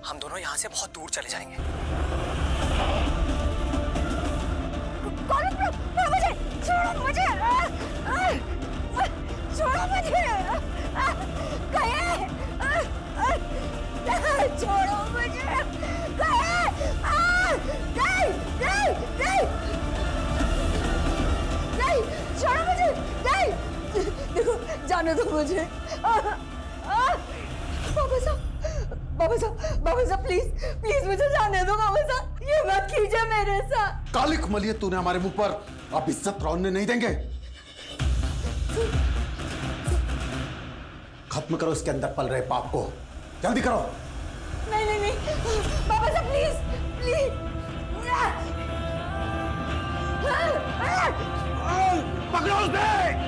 हम दोनों यहाँ से बहुत दूर चले जाएंगे। मुझे छोड़ो, मुझे छोड़ो, मुझे छोड़ो, मुझे नहीं, छोड़ो मुझे, नहीं, देखो, जाने दो मुझे। बाबा साहब प्लीज मुझे जाने दो बाबा साहब, ये मत कीजिए मेरे साथ। काली कुमलियत तूने हमारे मुंह पर, अब इज्जत रौनने नहीं देंगे। खत्म करो इसके अंदर पल रहे पाप को, जल्दी करो। नहीं, बाबा साहब प्लीज। पकड़ो उसे।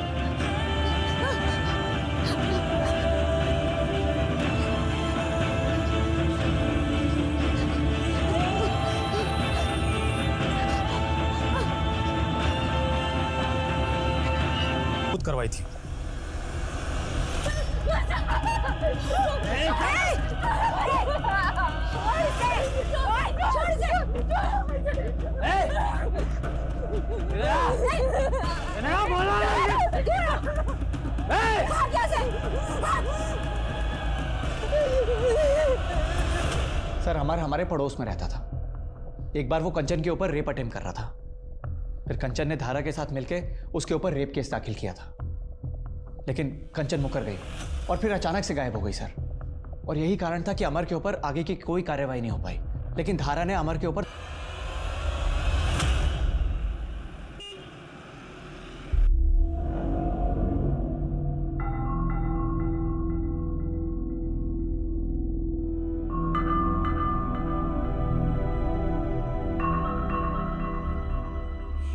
खुद करवाई थी। सर हमारे पड़ोस में रहता था। एक बार वो कंचन के ऊपर रेप अटेम्प्ट कर रहा था, फिर कंचन ने धारा के साथ मिलकर उसके ऊपर रेप केस दाखिल किया था, लेकिन कंचन मुकर गई और फिर अचानक से गायब हो गई सर। और यही कारण था कि अमर के ऊपर आगे की कोई कार्रवाई नहीं हो पाई, लेकिन धारा ने अमर के ऊपर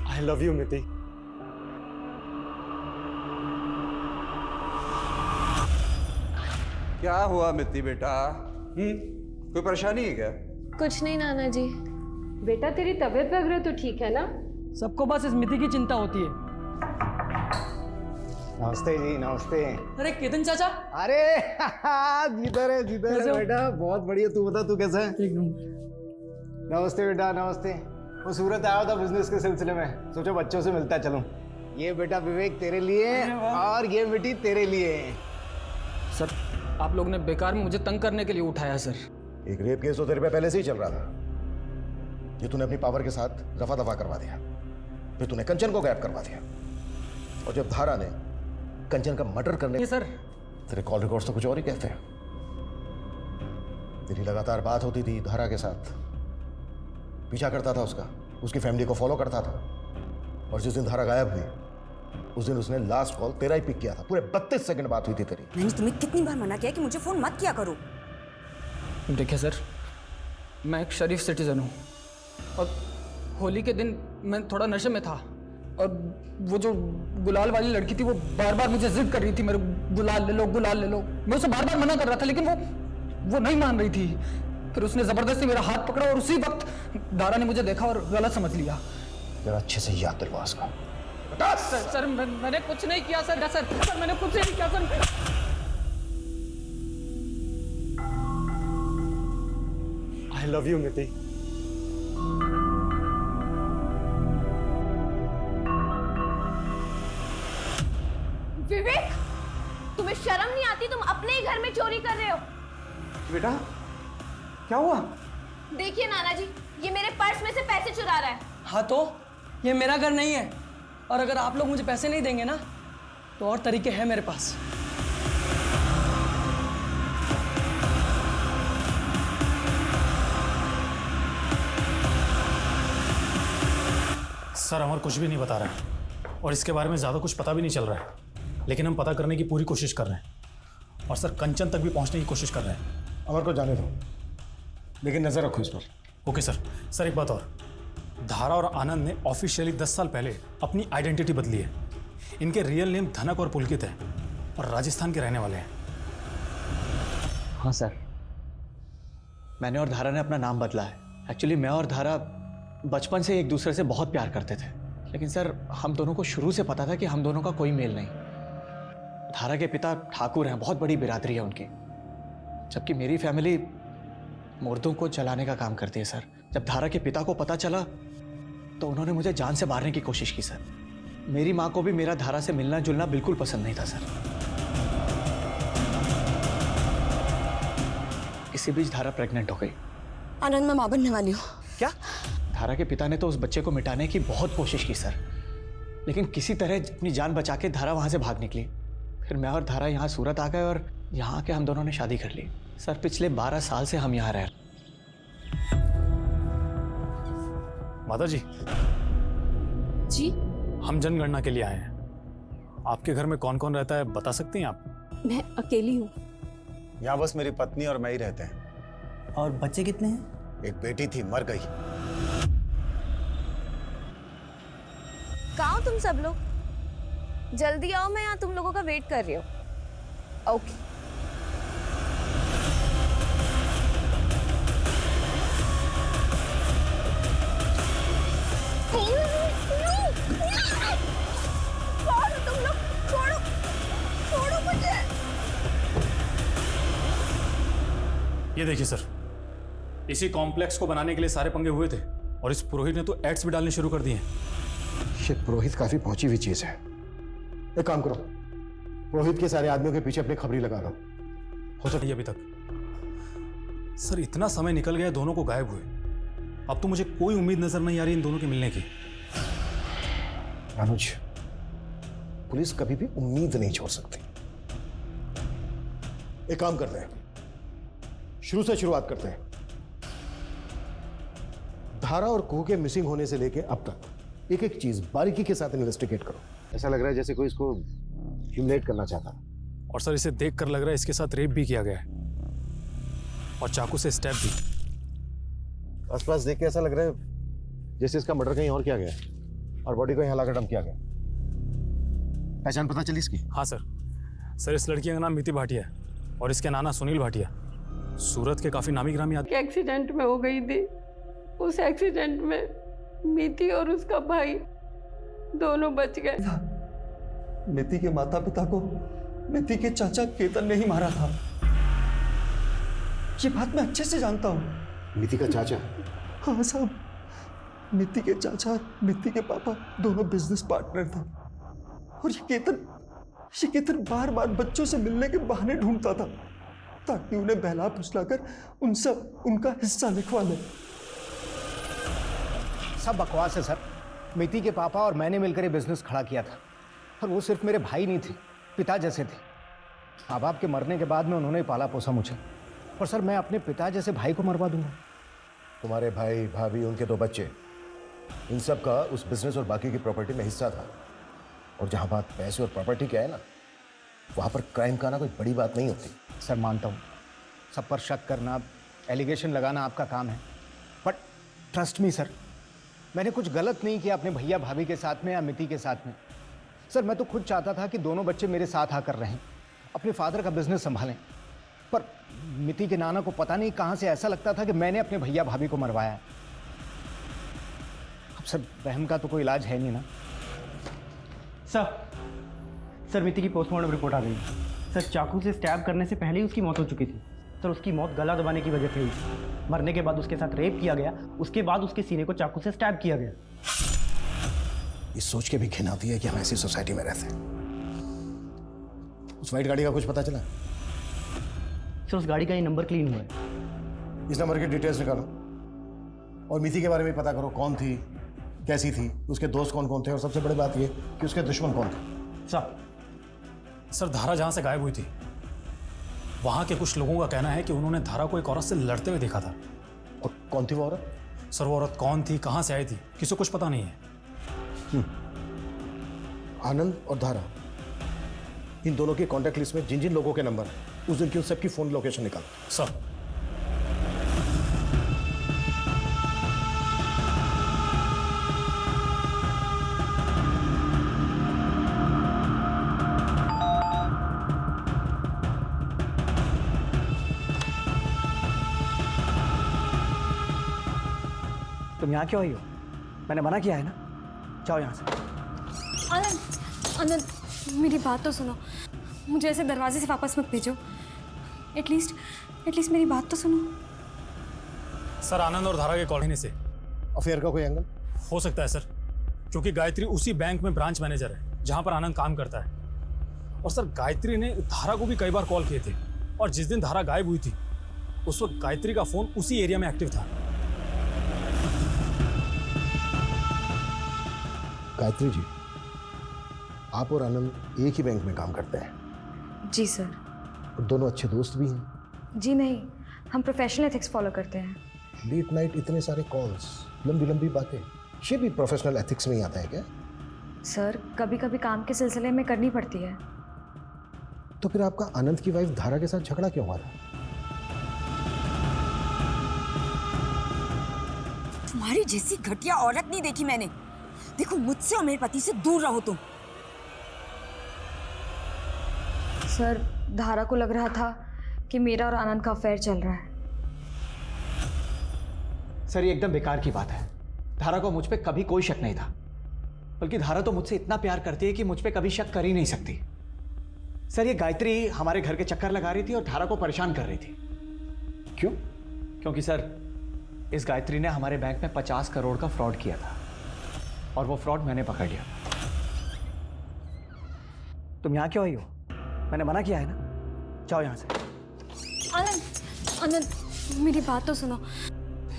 I love you, मिति। क्या हुआ मिति बेटा? कोई परेशानी है क्या? कुछ नहीं नाना जी। बेटा तेरी तबीयत वगैरह तो ठीक है ना? सबको बस इस मिति की चिंता होती है। नमस्ते जी, नमस्ते। अरे केतन चाचा। अरे जिधर है बेटा, बहुत बढ़िया। तू बता, तू कैसा है? एक नंबर। नमस्ते बेटा, नमस्ते। वो सूरत आया था बिजनेस के सिलसिले में, सोचो बच्चों से मिलता चलूं। ये बेटा विवेक तेरे लिए और ये बेटी तेरे लिए। सर आप लोग ने बेकार में मुझे तंग करने के लिए उठाया सर। एक रेप केस तो तेरे पे पहले से ही चल रहा था, ये तूने अपनी पावर के साथ रफा दफा करवा दिया। फिर तूने कंचन को गायब करवा दिया, और जब धारा ने कंचन का मर्डर करने सर तेरे कॉल रिकॉर्ड्स तो कुछ और ही कहते हैं। तेरी लगातार बात होती थी धारा के साथ, पीछा करता था उसका, उसकी फैमिली को फॉलो करता था, और जिस दिन धारा गायब हुई उस दिन उसने लास्ट कॉल तेरा ही पिक किया था। पूरे 32 सेकंड बात हुई थी तेरी। मैंने तुम्हें कितनी बार मना किया कि मुझे फोन मत किया करो। देखिए सर, मैं एक शरीफ सिटीजन हूँ, और होली के दिन मैं थोड़ा नशे में था, और वो जो गुलाल वाली लड़की थी वो बार बार मुझे जिद कर रही थी, मेरे गुलाल ले लो, गुलाल ले लो। मैं उसे बार बार मना कर रहा था, लेकिन वो नहीं मान रही थी। फिर उसने जबरदस्ती मेरा हाथ पकड़ा, और उसी वक्त धारा ने मुझे देखा और गलत समझ लिया। जरा अच्छे से याद दिलवा उसका। सर मैंने कुछ नहीं किया सर। मैंने कुछ नहीं किया सर। I love you, मिति। विवेक, तुम्हें शर्म नहीं आती? तुम अपने ही घर में चोरी कर रहे हो। बेटा क्या हुआ? देखिए नाना जी, ये मेरे पर्स में से पैसे चुरा रहा है। हाँ तो ये मेरा घर नहीं है, और अगर आप लोग मुझे पैसे नहीं देंगे ना तो और तरीके हैं मेरे पास। सर अमर कुछ भी नहीं बता रहा है, और इसके बारे में ज़्यादा कुछ पता भी नहीं चल रहा है, लेकिन हम पता करने की पूरी कोशिश कर रहे हैं, और सर कंचन तक भी पहुंचने की कोशिश कर रहे हैं। अमर को जाने दो, लेकिन नजर रखो इस पर। Okay sir. सर एक बात और, धारा और आनंद ने ऑफिशियली 10 साल पहले अपनी आइडेंटिटी बदली है। इनके रियल नेम धनक और पुलकित है, और राजस्थान के रहने वाले हैं। हाँ सर, मैंने और धारा ने अपना नाम बदला है। एक्चुअली मैं और धारा बचपन से एक दूसरे से बहुत प्यार करते थे, लेकिन सर हम दोनों को शुरू से पता था कि हम दोनों का कोई मेल नहीं। धारा के पिता ठाकुर हैं, बहुत बड़ी बिरादरी है उनकी, जबकि मेरी फैमिली मुर्दों को जलाने का काम करती है सर। जब धारा के पिता को पता चला तो उन्होंने मुझे जान से मारने की कोशिश की सर। मेरी माँ को भी मेरा धारा से मिलना जुलना बिल्कुल पसंद नहीं था सर। इसी बीच धारा प्रेग्नेंट हो गई। आनंद, मैं मां बनने वाली हूँ। क्या? धारा के पिता ने तो उस बच्चे को मिटाने की बहुत कोशिश की सर, लेकिन किसी तरह अपनी जान बचा के धारा वहां से भाग निकली। फिर मैं और धारा यहाँ सूरत आ गए और यहाँ आके हम दोनों ने शादी कर ली सर। पिछले 12 साल से हम यहाँ रह रहे। माता जी जी? हम जनगणना के लिए आए हैं। आपके घर में कौन कौन रहता है बता सकती हैं आप? मैं अकेली हूँ। यहाँ बस मेरी पत्नी और मैं ही रहते हैं। और बच्चे कितने हैं? एक बेटी थी, मर गई। कहाँ हो तुम सब लोग? जल्दी आओ, मैं यहाँ तुम लोगों का वेट कर रही हूँ। ओके। छोड़ो तुम लोग, छोड़ो, छोड़ो मुझे। ये देखिए सर, इसी कॉम्प्लेक्स को बनाने के लिए सारे पंगे हुए थे और इस पुरोहित ने तो एड्स भी डालने शुरू कर दिए हैं। ये पुरोहित काफी पहुंची हुई चीज है। एक काम करो, पुरोहित के सारे आदमियों के पीछे अपनी खबरी लगा दो। हो सके अभी तक सर इतना समय निकल गया दोनों को गायब हुए। अब तो मुझे कोई उम्मीद नजर नहीं आ रही इन दोनों के मिलने की। अनुज, पुलिस कभी भी उम्मीद नहीं छोड़ सकती। एक काम करते हैं, शुरू से शुरुआत करते हैं। धारा और कुहू के मिसिंग होने से लेके अब तक एक एक चीज बारीकी के साथ इन्वेस्टिगेट करो। ऐसा लग रहा है जैसे कोई इसको ह्यूमिलेट करना चाहता। और सर इसे देखकर लग रहा है इसके साथ रेप भी किया गया है और चाकू से स्टैब भी। आसपास देख के ऐसा लग रहा है जैसे इसका मर्डर कहीं और किया गया है और बॉडी को यहाँ लाकर डंप किया गया। पहचान पता चली इसकी? हाँ सर इस लड़की का नाम मिति भाटिया है और इसके नाना सुनील भाटिया सूरत के काफी नामी ग्रामी आदमी। एक्सीडेंट में हो गई थी। उस एक्सीडेंट में मिति और उसका भाई दोनों बच गए। मिति के माता पिता को मिति के चाचा केतन ने ही मारा था। ये बात मैं अच्छे से जानता हूँ। मिति का चाचा? हाँ साहब, मिति के चाचा मिति के पापा दोनों बिजनेस पार्टनर थे और ये केतन बार बार बच्चों से मिलने के बहाने ढूंढता था ताकि उन्हें बहला फुसलाकर उनसे उनका हिस्सा लिखवा ले। सब बकवास है सर। मिति के पापा और मैंने मिलकर ये बिजनेस खड़ा किया था और वो सिर्फ मेरे भाई नहीं थे, पिता जैसे थे। माँ बाप के मरने के बाद में उन्होंने पाला पोसा मुझे, और सर मैं अपने पिता जैसे भाई को मरवा दूंगा? तुम्हारे भाई भाभी उनके 2 बच्चे, इन सब का उस बिजनेस और बाकी की प्रॉपर्टी में हिस्सा था। और जहां बात पैसे और प्रॉपर्टी की है ना, वहां पर क्राइम का आना कोई बड़ी बात नहीं होती। सर मानता हूँ, सब पर शक करना, एलिगेशन लगाना आपका काम है, बट ट्रस्ट मी सर, मैंने कुछ गलत नहीं किया अपने भैया भाभी के साथ में या मिति के साथ में। सर मैं तो खुद चाहता था कि दोनों बच्चे मेरे साथ आकर रहें, अपने फादर का बिजनेस संभालें, पर मिति के नाना को पता नहीं कहाँ से ऐसा लगता था कि मैंने अपने भैया भाभी को मरवाया है। अब सर वहम का तो कोई इलाज है नहीं ना। सर मिति की पोस्टमार्टम रिपोर्ट आ गई। सर चाकू से स्टैब करने से पहले ही उसकी मौत हो चुकी थी। सर उसकी मौत गला दबाने की वजह से हुई। मरने के बाद उसके साथ रेप किया गया, उसके बाद उसके सीने को चाकू से स्टैब किया गया। ये सोच के भी घिन आती है कि हम ऐसी सोसाइटी में रहते हैं। उस वाइट गाड़ी का कुछ पता चला? सर उस गाड़ी का ये नंबर क्लीन हुआ है। इस नंबर की डिटेल्स निकालो और मिति के बारे में पता करो, कौन थी, कैसी थी, उसके दोस्त कौन कौन थे और सबसे बड़ी बात ये कि उसके दुश्मन कौन थे। सर धारा जहां से गायब हुई थी वहां के कुछ लोगों का कहना है कि उन्होंने धारा को एक औरत से लड़ते हुए देखा था। और कौन थी वो औरत? सर वो औरत कौन थी, कहां से आई थी, किसी को कुछ पता नहीं है। आनंद और धारा, इन दोनों के कॉन्टैक्ट लिस्ट में जिन जिन लोगों के नंबर उस दिन की उन सबकी फोन लोकेशन निकाल। सर तुम यहाँ क्यों आई हो? मैंने मना किया है ना, जाओ यहाँ से। आनंद, मेरी बात तो सुनो। मुझे ऐसे दरवाजे से वापस मत भेजो। एटलीस्ट मेरी बात तो सुनो। सर आनंद और धारा के कॉलोनी से। अफेयर का कोई एंगल? हो सकता है सर, क्योंकि गायत्री उसी बैंक में ब्रांच मैनेजर है जहां पर आनंद काम करता है। और सर गायत्री ने धारा को भी कई बार कॉल किए थे, और जिस दिन धारा गायब हुई थी उस वक्त गायत्री का फोन उसी एरिया में एक्टिव था। गायत्री जी, आप और आनंद एक ही बैंक में काम करते हैं? जी सर। और दोनों अच्छे दोस्त भी हैं? जी नहीं, हम प्रोफेशनल एथिक्स फॉलो करते हैं। लेट नाइट इतने सारे कॉल्स, लंबी लंबी बातें, ये भी प्रोफेशनल एथिक्स में ही आता है क्या? सर कभी कभी काम के सिलसिले में करनी पड़ती है। तो फिर आपका आनंद की वाइफ धारा के साथ झगड़ा क्यों हुआ था? तुम्हारी जैसी घटिया औरत नहीं देखी मैंने। देखो मुझसे और मेरे पति से दूर रहो तुम। सर धारा को लग रहा था कि मेरा और आनंद का अफेयर चल रहा है। सर ये एकदम बेकार की बात है। धारा को मुझ पे कभी कोई शक नहीं था, बल्कि धारा तो मुझसे इतना प्यार करती है कि मुझ पे कभी शक कर ही नहीं सकती। सर ये गायत्री हमारे घर के चक्कर लगा रही थी और धारा को परेशान कर रही थी। क्यों? क्योंकि सर इस गायत्री ने हमारे बैंक में 50 करोड़ का फ्रॉड किया था, और वो फ्रॉड मैंने पकड़ लिया। तुम यहाँ क्यों आई हो? मैंने मना किया है ना, जाओ यहाँ से। आनंद, आनंद मेरी बात तो सुनो।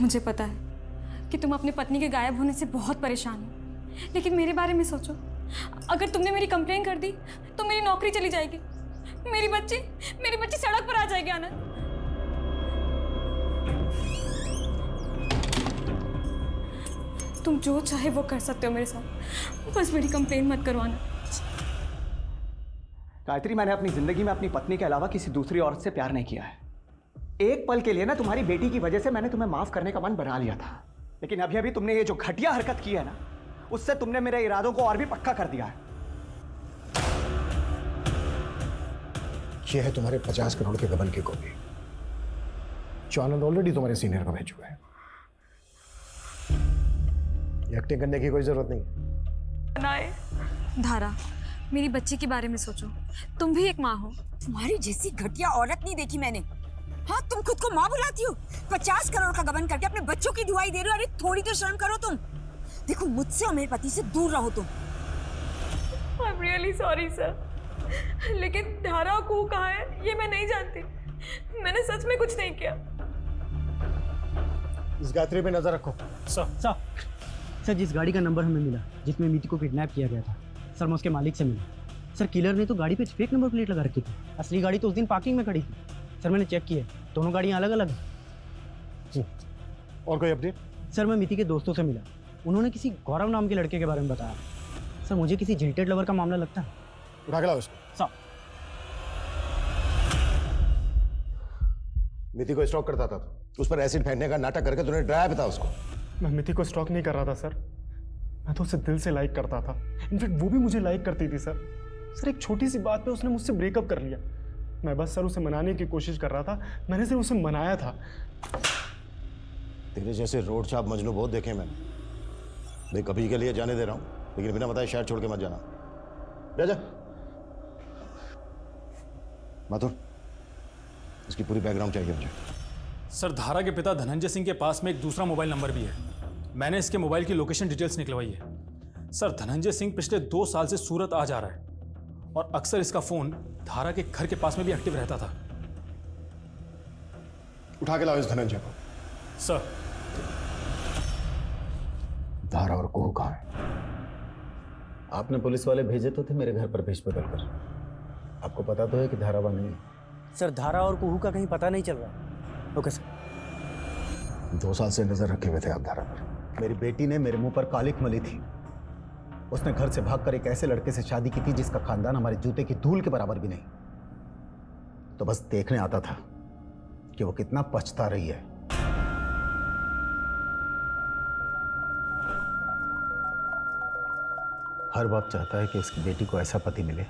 मुझे पता है कि तुम अपनी पत्नी के गायब होने से बहुत परेशान हो, लेकिन मेरे बारे में सोचो। अगर तुमने मेरी कंप्लेन कर दी तो मेरी नौकरी चली जाएगी, मेरी बच्ची सड़क पर आ जाएगी। आनंद तुम जो चाहे वो कर सकते हो मेरे साथ, बस मेरी कंप्लेन मत करो आनंद। गायत्री मैंने अपनी जिंदगी में अपनी पत्नी के अलावा किसी दूसरी औरत से प्यार नहीं किया है। एक पल के लिए ना तुम्हारी बेटी की वजह से मैंने तुम्हें माफ करने का मन बना लिया था, लेकिन अभी अभी तुमने ये जो घटिया हरकत की है ना, उससे तुमने मेरे इरादों को और भी पक्का कर दिया है। ये है तुम्हारे 50 करोड़ के गबन की कॉपी, जो आनंद ऑलरेडी तुम्हारे सीनियर को भेज चुका है। एक्टिंग करने की कोई जरूरत नहीं। धारा मेरी बच्ची के बारे में सोचो, तुम भी एक माँ हो। तुम्हारी जैसी घटिया औरत नहीं देखी मैंने। हाँ तुम खुद को माँ बुलाती हो, 50 करोड़ का गबन करके अपने बच्चों की दुआई दे रहे हो। अरे थोड़ी तो शर्म करो तुम। देखो मुझसे और मेरे पति से दूर रहो तुम। I'm really sorry सर, लेकिन धारा को कहाँ है ये मैं नहीं जानती। मैंने सच में कुछ नहीं किया। इस गायत्री पे नजर रखो। सर जिस गाड़ी का नंबर हमें मिला जिसमें मीति को किडनैप किया गया था, सर मैं उसके मालिक से मिला। सर किलर ने तो गाड़ी पे फेक नंबर प्लेट लगा रखी थी, असली गाड़ी तो उस दिन पार्किंग में खड़ी थी। सर मैंने चेक किया, दोनों गाड़ियाँ अलग अलग हैं। और कोई अपडेट? सर मैं मीति के दोस्तों से मिला, उन्होंने किसी गौरव नाम के लड़के के बारे में बताया। सर मुझे किसी जिल्टेड लवर का मामला लगता है। उठा के लाओ उसको। सर मिति को स्टॉक करता था तो उस पर एसिड फेंकने का नाटक करके तूने डराया भी था उसको। मैं मिति को स्टॉक नहीं कर रहा था सर, मैं तो उसे दिल से लाइक करता था। इनफैक्ट वो भी मुझे लाइक करती थी सर। सर एक छोटी सी बात पे उसने मुझसे ब्रेकअप कर लिया। मैं बस सर उसे मनाने की कोशिश कर रहा था, मैंने सिर्फ उसे मनाया था। तेरे जैसे रोड छाप मजनू बहुत देखे मैंने। देख कभी के लिए जाने दे रहा हूँ, लेकिन बिना बताए शहर छोड़ के मत जाना। जा माथुर, इसकी पूरी बैकग्राउंड चाहिए मुझे। सर धारा के पिता धनंजय सिंह के पास में एक दूसरा मोबाइल नंबर भी है। मैंने इसके मोबाइल की लोकेशन डिटेल्स निकलवाई है। सर धनंजय सिंह पिछले 2 साल से सूरत आ जा रहा है, और अक्सर इसका फोन धारा के घर के पास में भी एक्टिव रहता था। उठा के लाओ इस धनंजय को। सर धारा और कोहू कहाँ है? आपने पुलिस वाले भेजे तो थे मेरे घर पर भेज बदल कर। आपको पता तो है कि धारा वहां नहीं है। सर धारा और कुहू का कहीं पता नहीं चल रहा। Okay sir. 2 साल से नजर रखे हुए थे आप धारा पर। मेरी बेटी ने मेरे मुंह पर कालिक मली थी। उसने घर से भागकर एक ऐसे लड़के से शादी की थी जिसका खानदान हमारे जूते की धूल के बराबर भी नहीं। तो बस देखने आता था कि वो कितना पछता रही है। हर बाप चाहता है कि उसकी बेटी को ऐसा पति मिले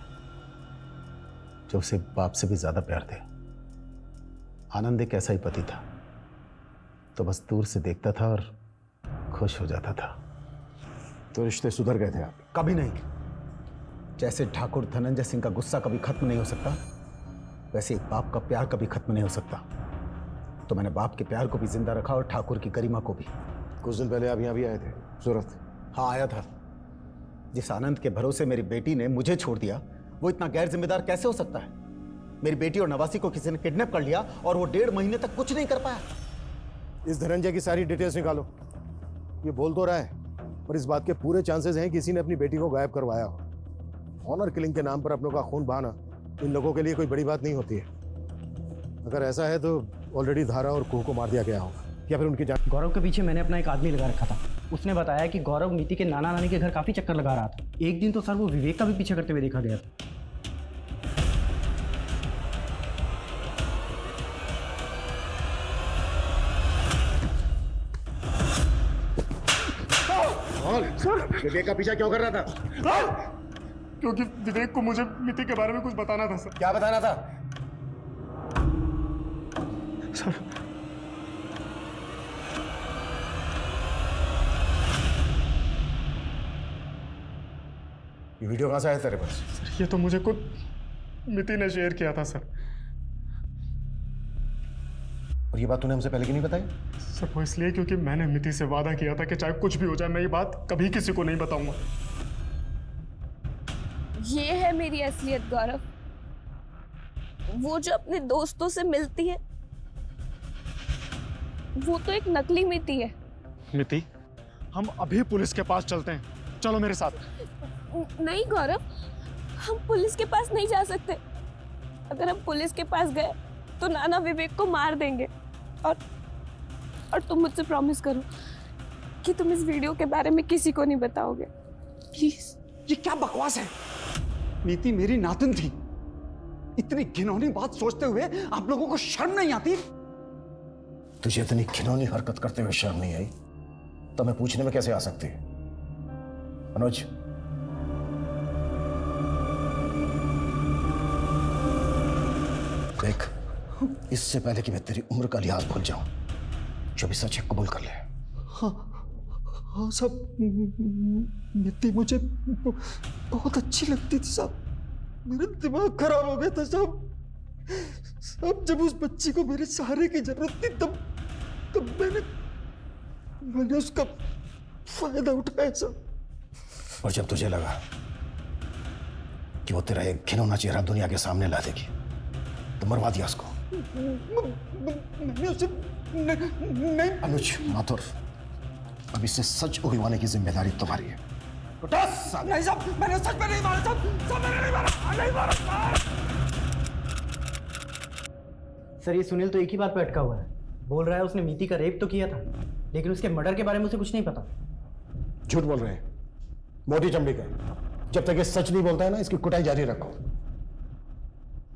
जो उसे बाप से भी ज्यादा प्यार दे। आनंद एक ऐसा ही पति था, तो बस दूर से देखता था और खुश हो जाता था। तो रिश्ते सुधर गए थे आप? कभी नहीं। जैसे ठाकुर धनंजय सिंह का गुस्सा कभी खत्म नहीं हो सकता, वैसे एक बाप का प्यार कभी खत्म नहीं हो सकता। तो मैंने बाप के प्यार को भी जिंदा रखा और ठाकुर की गरिमा को भी। कुछ दिन पहले आप यहाँ भी आए थे सूरत। हाँ आया था। जिस आनंद के भरोसे मेरी बेटी ने मुझे छोड़ दिया, वो इतना गैर जिम्मेदार कैसे हो सकता है? मेरी बेटी और नवासी को किसी ने किडनैप कर लिया और वो 1.5 महीने तक कुछ नहीं कर पाया। इस धनंजय की सारी डिटेल्स निकालो। ये बोल तो रहा है, पर इस बात के पूरे चांसेस हैं किसी ने अपनी बेटी को गायब करवाया हो। ऑनर किलिंग के नाम पर अपनों का खून बहाना इन लोगों के लिए कोई बड़ी बात नहीं होती है। अगर ऐसा है तो ऑलरेडी धारा और कुहू को मार दिया गया होगा, या फिर उनकी जान। गौरव के पीछे मैंने अपना एक आदमी लगा रखा था। उसने बताया कि गौरव नीति के नाना नानी के घर काफ़ी चक्कर लगा रहा था। एक दिन तो सर वो विवेक का भी पीछा करते हुए देखा गया था। विवेक का पीछा क्यों कर रहा था? क्योंकि विवेक को मुझे मिति के बारे में कुछ बताना था सर। क्या बताना था? सर ये वीडियो कहाँ से आया तेरे पास? सर ये तो मुझे खुद मिति ने शेयर किया था सर। और ये बात तूने हमसे पहले क्यों नहीं बताई? सर वो इसलिए क्योंकि मैंने मिति से वादा किया था कि चाहे कुछ भी हो जाए मैं ये बात कभी किसी को नहीं बताऊंगा। ये है मेरी असलियत गौरव। वो जो अपने दोस्तों से मिलती है वो तो एक नकली मिति है। मिति, हम अभी पुलिस के पास चलते हैं, चलो मेरे साथ। नहीं गौरव, हम पुलिस के पास नहीं जा सकते। अगर हम पुलिस के पास गए तो नाना विवेक को मार देंगे। और तुम मुझसे प्रॉमिस करो कि तुम इस वीडियो के बारे में किसी को नहीं बताओगे, प्लीज। ये क्या बकवास है? नीति मेरी नातिन थी। इतनी घिनौनी बात सोचते हुए आप लोगों को शर्म नहीं आती? तुझे इतनी घिनौनी हरकत करते हुए शर्म नहीं आई तो मैं पूछने में कैसे आ सकती? मनोज, देख, इससे पहले कि मैं तेरी उम्र का लिहाज भूल जाऊं, जो भी सच है कबूल कर ले। हाँ सब, मिति मुझे बहुत अच्छी लगती थी साहब। मेरा दिमाग खराब हो गया था साहब। जब उस बच्ची को मेरे सहारे की जरूरत थी तब मैंने उसका फायदा उठाया साहब। और जब तुझे लगा कि वो तेरा एक घिनौना चेहरा दुनिया के सामने ला देगी तो मरवा दिया उसको। मैंने उसे नहीं। अनुज माथुर, अब इससे सच उगलवाने की जिम्मेदारी तुम्हारी है। नहीं साहब, मैंने सच में नहीं मारा साहब, मैंने नहीं मारा। सर ये सुनील तो एक ही बात पे अटका हुआ है। बोल रहा है उसने मीति का रेप तो किया था, लेकिन उसके मर्डर के बारे में उसे कुछ नहीं पता। झूठ बोल रहे हैं, मोटी चमड़ी का। जब तक ये सच नहीं बोलता है ना, इसकी कुटाई जारी रखो।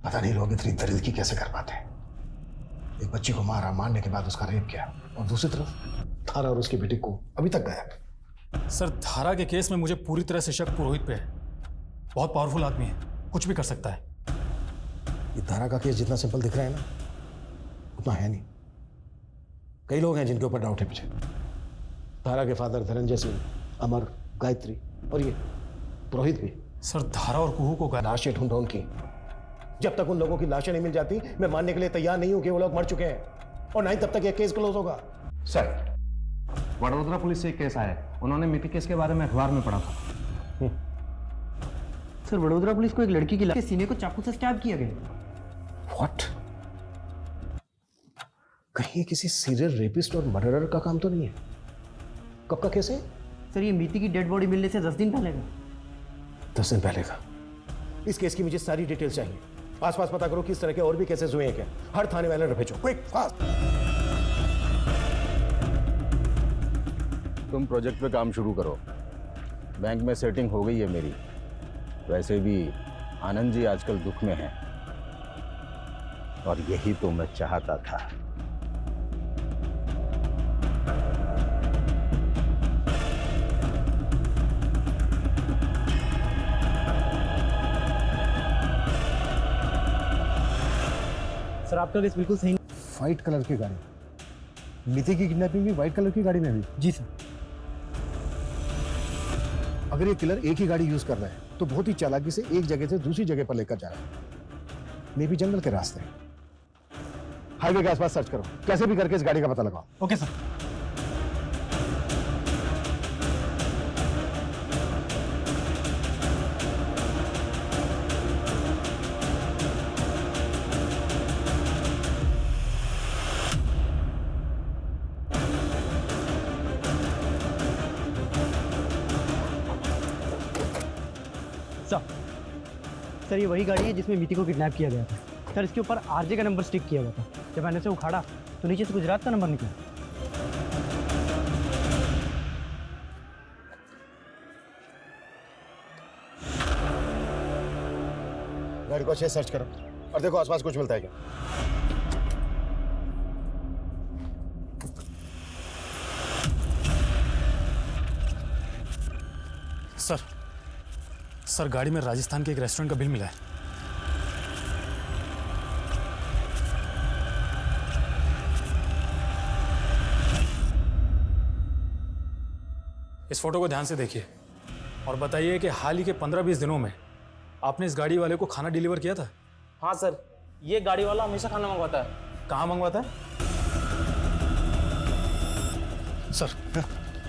पता नहीं लोग इतनी दरिद्री कैसे कर पाते हैं। एक बच्ची को मारा, मारने के बाद उसका रेप किया, और दूसरी तरफ धारा और उसकी बेटी को अभी तक गायब। सर धारा के केस में मुझे पूरी तरह से शक पुरोहित पे है। बहुत पावरफुल आदमी है, कुछ भी कर सकता है। ये धारा का केस जितना सिंपल दिख रहा है ना, उतना है नहीं। कई लोग हैं जिनके ऊपर डाउट है मुझे। धारा के फादर धनंजय सिंह, अमर, गायत्री और ये पुरोहित भी। सर धारा और कुहू को लाशें ढूंढो उनकी। जब तक उन लोगों की लाशें नहीं मिल जाती, मैं मानने के लिए तैयार नहीं हूं कि वो लोग मर चुके हैं, और नहीं तब तक ये केस क्लोज होगा। सर, वडोदरा पुलिस से एक केस आया है। उन्होंने मिति केस के बारे में अखबार में पढ़ा था। सर वडोदरा पुलिस को एक लड़की की लाश के सीने को चाकू से स्टैब किया गया। व्हाट? कहीं ये किसी सीरियल रेपिस्ट और मर्डरर का काम तो नहीं है? कब का केस है? सर ये मीति की डेड बॉडी मिलने से 10 दिन पहले का। 10 दिन पहले का? इस केस की मुझे सारी डिटेल चाहिए। आसपास पता करो किस तरह के और भी केसेस हुए हैं क्या। हर थाने वाले भेजो, क्विक फास्ट। तुम प्रोजेक्ट पे काम शुरू करो। बैंक में सेटिंग हो गई है मेरी। वैसे भी आनंद जी आजकल दुख में हैं, और यही तो मैं चाहता था। सर आपका केस बिल्कुल सही। व्हाइट कलर की गाड़ी, मिति की किडनैपिंग भी व्हाइट कलर की गाड़ी में हुई? जी सर। अगर ये किलर एक ही गाड़ी यूज कर रहा है तो बहुत ही चालाकी से एक जगह से दूसरी जगह पर लेकर जा रहा है। मे भी जंगल के रास्ते। हाईवे के आसपास सर्च करो, कैसे भी करके इस गाड़ी का पता लगाओ। Okay sir. सर ये वही गाड़ी है जिसमें मीति को किडनैप किया गया था। सर इसके ऊपर आरजे का नंबर स्टिक किया गया था। जब मैंने उसे उखाड़ा तो नीचे से गुजरात का नंबर निकला। गाड़ी को अच्छे से सर्च करो और देखो आसपास कुछ मिलता है क्या। सर गाड़ी में राजस्थान के एक रेस्टोरेंट का बिल मिला है। इस फोटो को ध्यान से देखिए और बताइए कि हाल ही के 15-20 दिनों में आपने इस गाड़ी वाले को खाना डिलीवर किया था? हाँ सर, ये गाड़ी वाला हमेशा खाना मंगवाता है। कहाँ मंगवाता है? सर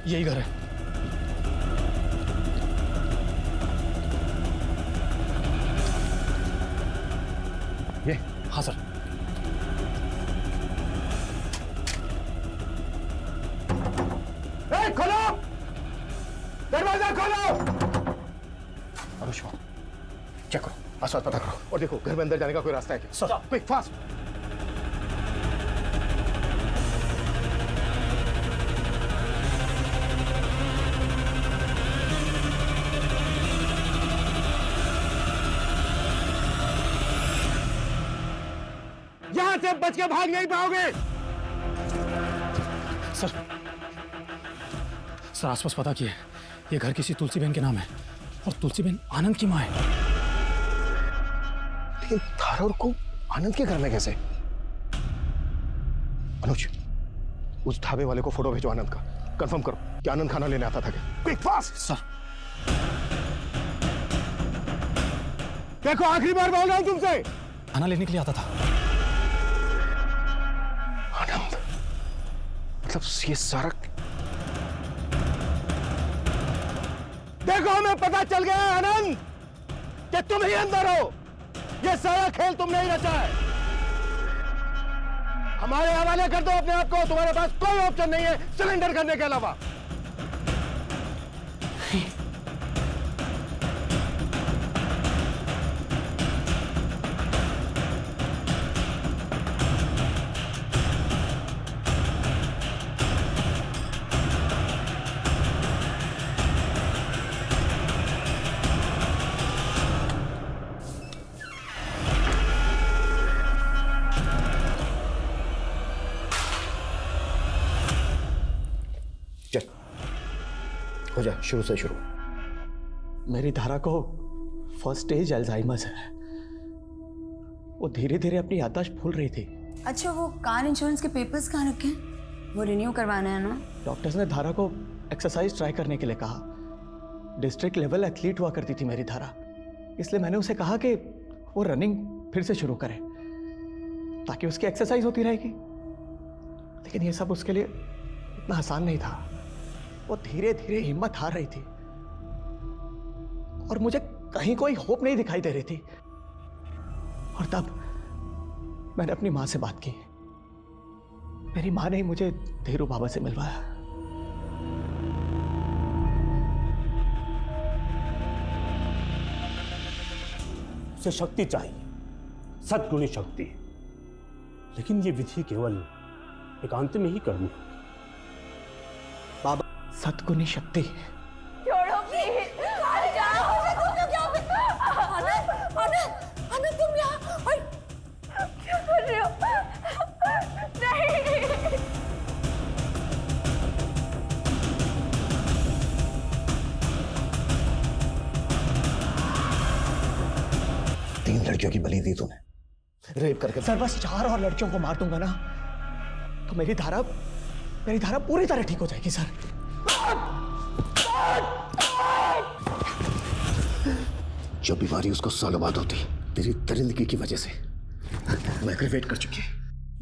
यही घर है। ये? हाँ सर। खोलो, दरवाजा खोलो। अनुज चेक करो, आसपास पता करो और देखो घर में अंदर जाने का कोई रास्ता है क्या। Sir quick fast. यहां से बच के भाग नहीं पाओगे। सर आसपास पता किए, ये घर किसी तुलसी बहन के नाम है और तुलसी बहन आनंद की मां है। लेकिन थारोर को आनंद के घर में कैसे? अनुज, उस ढाबे वाले को फोटो भेजो आनंद का, कंफर्म करो कि आनंद खाना लेने आता था क्या। Quick fast. सर देखो आखिरी बार बोल रहा हूं तुमसे, खाना लेने के लिए आता था। आनंद, मतलब ये सारा, देखो हमें पता चल गया आनंद कि तुम ही अंदर हो। ये सारा खेल तुमने ही रचा है। हमारे हवाले कर दो अपने आप को, तुम्हारे पास कोई ऑप्शन नहीं है सरेंडर करने के अलावा। चल हो जाए, शुरू से शुरू। मेरी धारा को फर्स्ट स्टेज अल्जाइमर्स है। वो धीरे धीरे अपनी याददाश्त भूल रही थी। अच्छा, वो कार इंश्योरेंस के पेपर्स कहाँ रखे हैं? वो रिन्यू करवाना है ना? डॉक्टर्स ने धारा को एक्सरसाइज ट्राई करने के लिए कहा। डिस्ट्रिक्ट लेवल एथलीट हुआ करती थी मेरी धारा, इसलिए मैंने उसे कहा कि वो रनिंग फिर से शुरू करे ताकि उसकी एक्सरसाइज होती रहेगी। लेकिन ये सब उसके लिए इतना आसान नहीं था। वो धीरे धीरे हिम्मत हार रही थी और मुझे कहीं कोई होप नहीं दिखाई दे रही थी। और तब मैंने अपनी मां से बात की। मेरी मां ने ही मुझे धीरू बाबा से मिलवाया। उसे शक्ति चाहिए, सद्गुणी शक्ति। लेकिन ये विधि केवल एकांत में ही करनी होगी। बाबा, सद्गुणी शक्ति। छोड़ो प्लीज, जाओ। तुम क्या आनंद, तुम यहाँ क्या कर रहे हो? नहीं। 3 लड़कियों की बलि दी तूने, रेप करके। सर बस 4 और लड़कियों को मार दूंगा ना तो मेरी धारा पूरी तरह ठीक हो जाएगी सर। जो बीमारी उसको सालों बाद होती तेरी दरिंदगी की वजह से, वो एग्रीवेट कर चुकी है।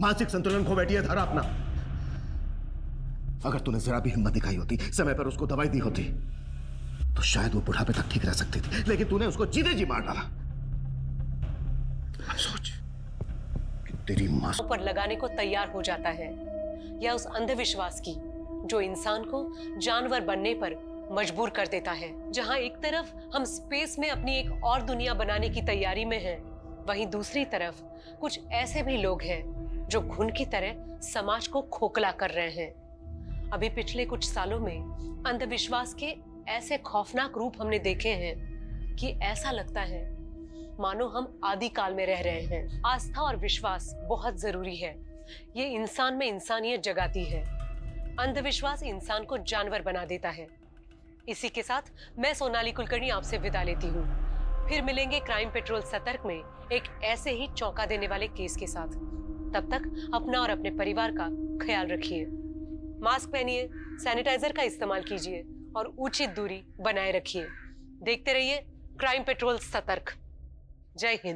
मानसिक संतुलन खो बैठी है धारा अपना। अगर तूने जरा भी हिम्मत दिखाई होती, समय पर उसको दवाई दी होती, तो शायद वो बुढ़ापे तक ठीक रह सकती थी, लेकिन तूने उसको जीते जी मार डाला। अब सोच कि तेरी मां पर लगाने को तैयार हो जाता है, या उस अंधविश्वास की जो इंसान को जानवर बनने पर मजबूर कर देता है। जहां एक तरफ हम स्पेस में अपनी एक और दुनिया बनाने की तैयारी में हैं, वहीं दूसरी तरफ कुछ ऐसे भी लोग हैं जो घुन की तरह समाज को खोखला कर रहे हैं। अभी पिछले कुछ सालों में अंधविश्वास के ऐसे खौफनाक रूप हमने देखे हैं कि ऐसा लगता है मानो हम आदिकाल में रह रहे हैं। आस्था और विश्वास बहुत जरूरी है। ये इंसान में इंसानियत जगाती है। अंधविश्वास इंसान को जानवर बना देता है। इसी के साथ मैं सोनाली कुलकर्णी आपसे विदा लेती हूँ। फिर मिलेंगे क्राइम पेट्रोल सतर्क में एक ऐसे ही चौंका देने वाले केस के साथ। तब तक अपना और अपने परिवार का ख्याल रखिए। मास्क पहनिए, सैनिटाइजर का इस्तेमाल कीजिए और उचित दूरी बनाए रखिए। देखते रहिए क्राइम पेट्रोल सतर्क। जय हिंद।